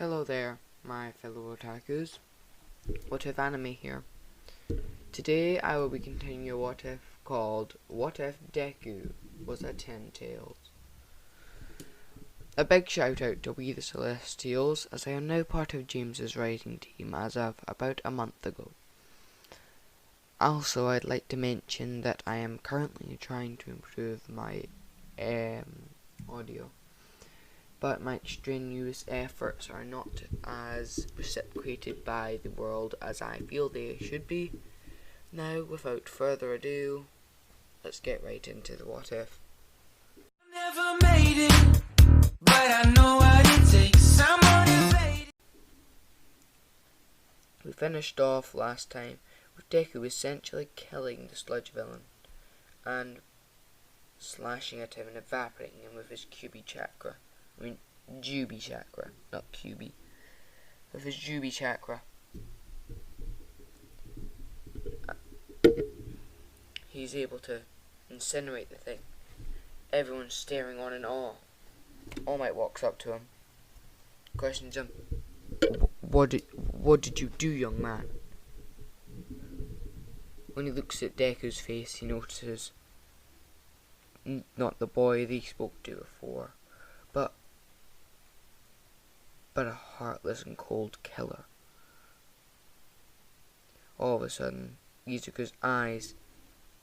Hello there, my fellow otakus. What If Anime here. Today I will be continuing a what if called What If Deku Was a Ten Tails. A big shout out to We the Celestials, as I am now part of James's writing team as of about a month ago. Also, I'd like to mention that I am currently trying to improve my audio, but my strenuous efforts are not as reciprocated by the world as I feel they should be. Now, without further ado, let's get right into the what if. Never made it, but I know what it takes. I'm motivated. We finished off last time with Deku essentially killing the sludge villain and slashing at him and evaporating him with his Jubi chakra, not QB. With his Jubi chakra. He's able to incinerate the thing. Everyone's staring on in awe. All Might walks up to him, questions him, What did you do, young man? When he looks at Deku's face, he notices not the boy that he spoke to before, but a heartless and cold killer. All of a sudden, Izuku's eyes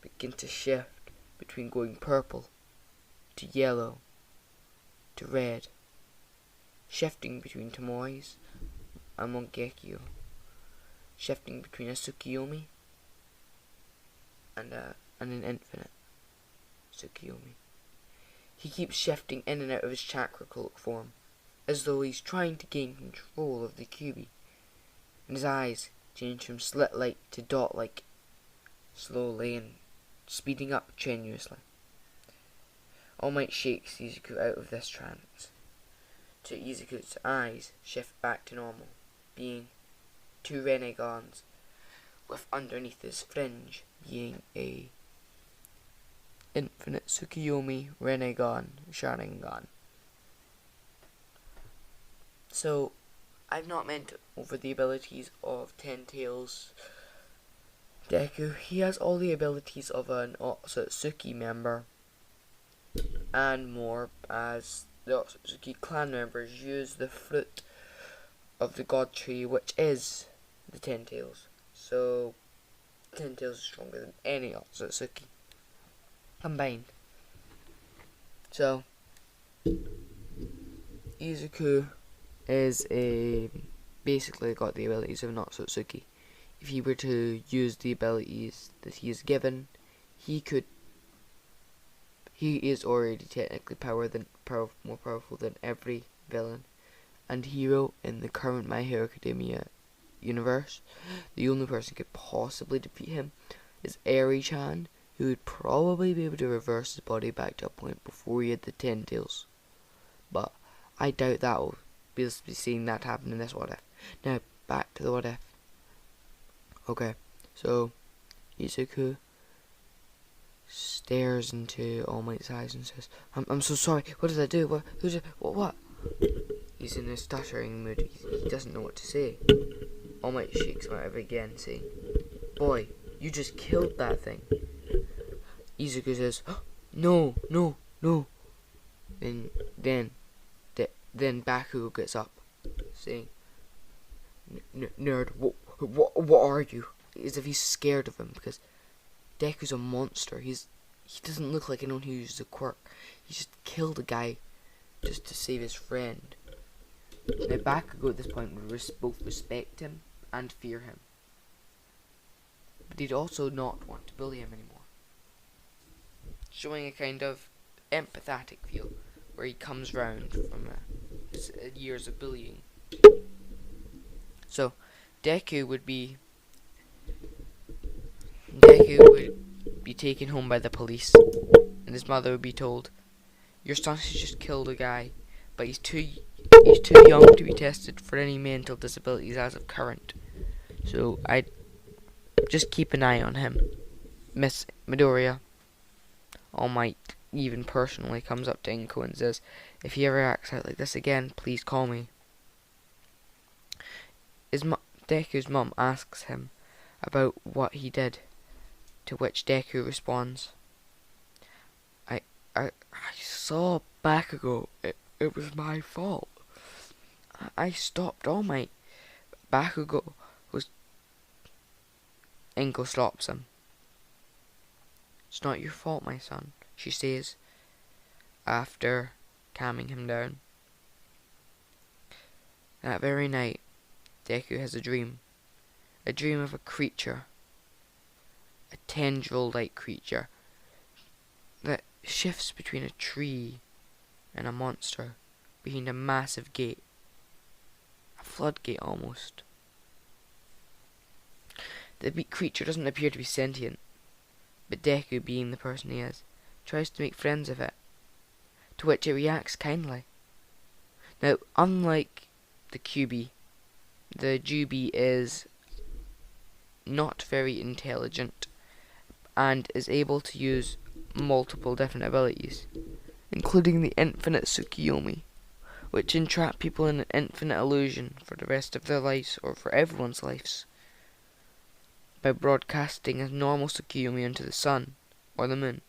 begin to shift between going purple to yellow to red, shifting between Tomoe's and Mongekyo, shifting between a Tsukiyomi and an infinite Tsukiyomi. He keeps shifting in and out of his chakra cloak form, as though he's trying to gain control of the Kyuubi, and his eyes change from slit-like to dot-like, slowly and speeding up strenuously. All Might shakes Izuku out of this trance, to Izuku's eyes shift back to normal, being two renegons, with underneath his fringe being a infinite Tsukiyomi Renegon Sharingan. So, I've not meant over the abilities of Ten Tails Deku. He has all the abilities of an Otsutsuki member and more, as the Otsutsuki clan members use the fruit of the god tree, which is the Ten Tails. So, Ten Tails is stronger than any Otsutsuki combined. So, Izuku is basically got the abilities of an Otsutsuki. If he were to use the abilities that he is given, he is already technically more powerful than every villain and hero in the current My Hero Academia universe. The only person who could possibly defeat him is Eri-chan, who would probably be able to reverse his body back to a point before he had the Ten Tails. But I doubt that will be seeing that happen in this what if. Now, back to the what if. Okay, so Izuku stares into All Might's eyes and says, I'm so sorry, what did I do? What? He's in a stuttering mood, he doesn't know what to say. All Might shakes him out of it again, saying, Boy, you just killed that thing. Izuku says, No. Then Baku gets up, saying, Nerd, what are you? As if he's scared of him, because Deku's a monster. He doesn't look like anyone who uses a quirk. He just killed a guy just to save his friend. Now Bakugo at this point would both respect him and fear him, but he'd also not want to bully him anymore, showing a kind of empathetic feel where he comes round from his years of bullying. So Deku would be taken home by the police, and his mother would be told, Your son has just killed a guy, but he's too young to be tested for any mental disabilities as of current. So I'd just keep an eye on him. Miss Midoriya, All Might, even personally comes up to Inko and says, If he ever acts out like this again, please call me. Deku's mum asks him about what he did, to which Deku responds, I, I saw Bakugo. It was my fault. I stopped All Might. Bakugo was... Inko stops him. It's not your fault, my son, she says, after calming him down. That very night, Deku has a dream. A dream of a creature. A tendril-like creature that shifts between a tree and a monster behind a massive gate. A floodgate almost. The creature doesn't appear to be sentient, but Deku, being the person he is, tries to make friends of it, to which it reacts kindly. Now, unlike the Kyuubi, the Jubi is not very intelligent and is able to use multiple different abilities, including the infinite Tsukiyomi, which entrap people in an infinite illusion for the rest of their lives, or for everyone's lives, by broadcasting a normal Tsukiyomi into the sun, or the moon,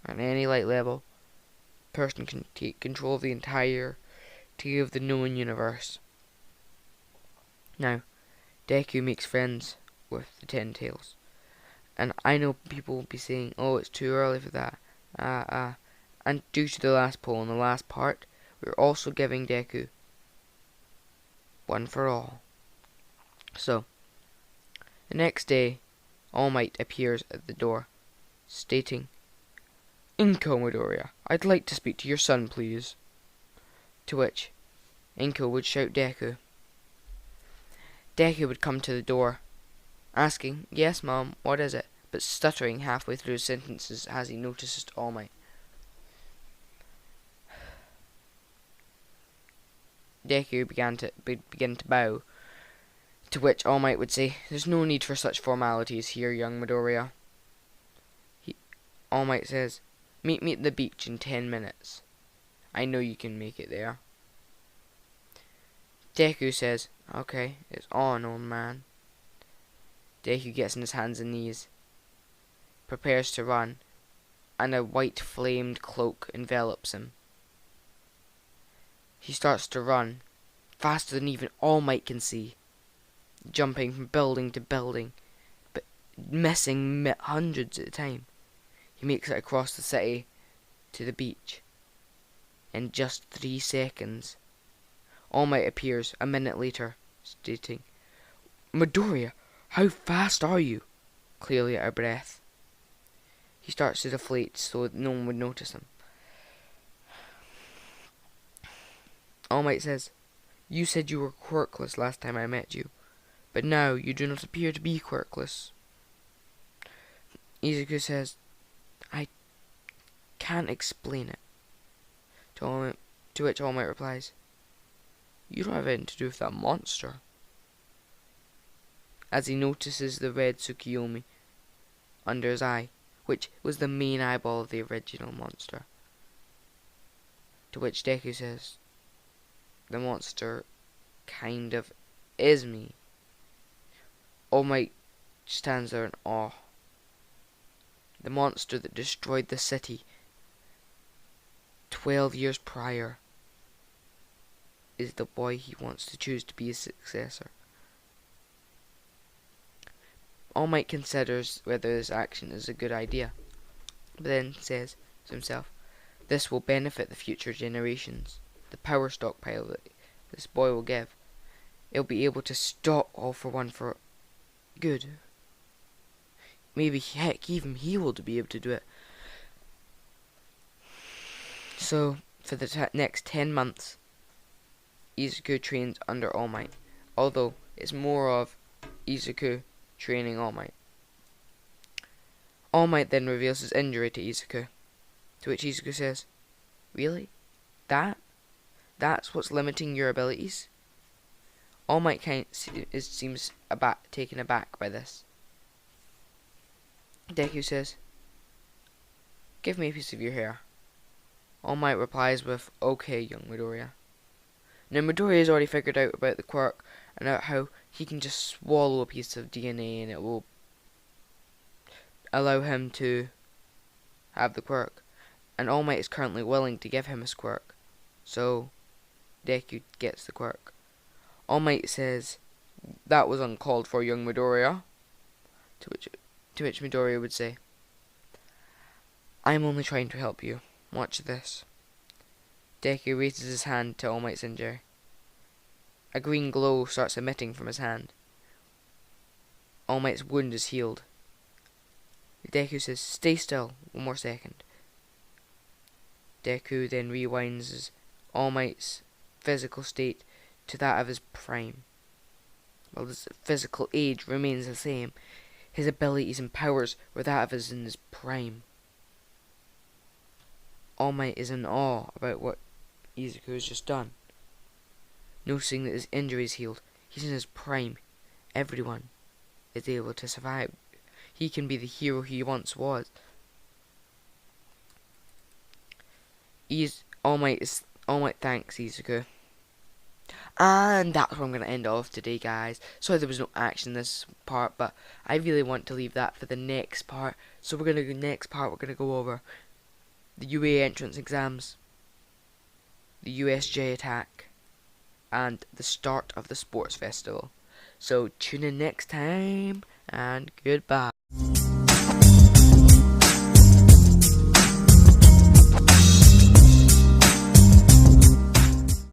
or at any light level. A person can take control of the entirety of the known universe. Now, Deku makes friends with the Ten Tails, and I know people will be saying, oh, it's too early for that, and due to the last poll and the last part, we're also giving Deku one for all. So, the next day, All Might appears at the door, stating, Inko Midoriya, I'd like to speak to your son, please. To which Inko would shout Deku. Deku would come to the door, asking, yes, Mom, what is it? But stuttering halfway through his sentences as he notices All Might. Deku began to bow, to which All Might would say, there's no need for such formalities here, young Midoriya. All Might says, meet me at the beach in 10 minutes. I know you can make it there. Deku says, okay, it's on, old man. Deku gets on his hands and knees, prepares to run, and a white flamed cloak envelops him. He starts to run, faster than even All Might can see, jumping from building to building, but missing hundreds at a time. He makes it across the city to the beach in just 3 seconds. All Might appears a minute later, stating, Midoriya, how fast are you? Clearly out of breath. He starts to deflate so that no one would notice him. All Might says, you said you were quirkless last time I met you, but now you do not appear to be quirkless. Izuku says, I can't explain it. To which All Might replies, you don't have anything to do with that monster. As he notices the red Tsukiyomi under his eye, which was the main eyeball of the original monster. To which Deku says, the monster kind of is me. All Might stands there in awe. The monster that destroyed the city 12 years prior is the boy he wants to choose to be his successor. All Might considers whether this action is a good idea, but then says to himself, this will benefit the future generations. The power stockpile that this boy will give, it'll be able to stop All for One for good. Maybe, heck, even he will be able to do it. So, for the next 10 months, Izuku trains under All Might, although it's more of Izuku training All Might. All Might then reveals his injury to Izuku, to which Izuku says, really? That's what's limiting your abilities? All Might seems taken aback by this. Deku says, give me a piece of your hair. All Might replies with, okay, young Midoriya. Now Midoriya has already figured out about the quirk and how he can just swallow a piece of DNA and it will allow him to have the quirk. And All Might is currently willing to give him his quirk. So Deku gets the quirk. All Might says, "That was uncalled for, young Midoriya." To which Midoriya would say, "I'm only trying to help you. Watch this." Deku raises his hand to All Might's injury. A green glow starts emitting from his hand. All Might's wound is healed. Deku says, "Stay still, one more second." Deku then rewinds All Might's physical state to that of his prime. While his physical age remains the same, his abilities and powers were that of his in his prime. All Might is in awe about what Izuku has just done. Noticing that his injury is healed, he's in his prime. Everyone is able to survive. He can be the hero he once was. All Might thanks Izuku. And that's where I'm going to end off today, guys. Sorry there was no action in this part, but I really want to leave that for the next part. So we're going to we're going to go over the UA entrance exams, the USJ attack, and the start of the sports festival. So tune in next time, and goodbye.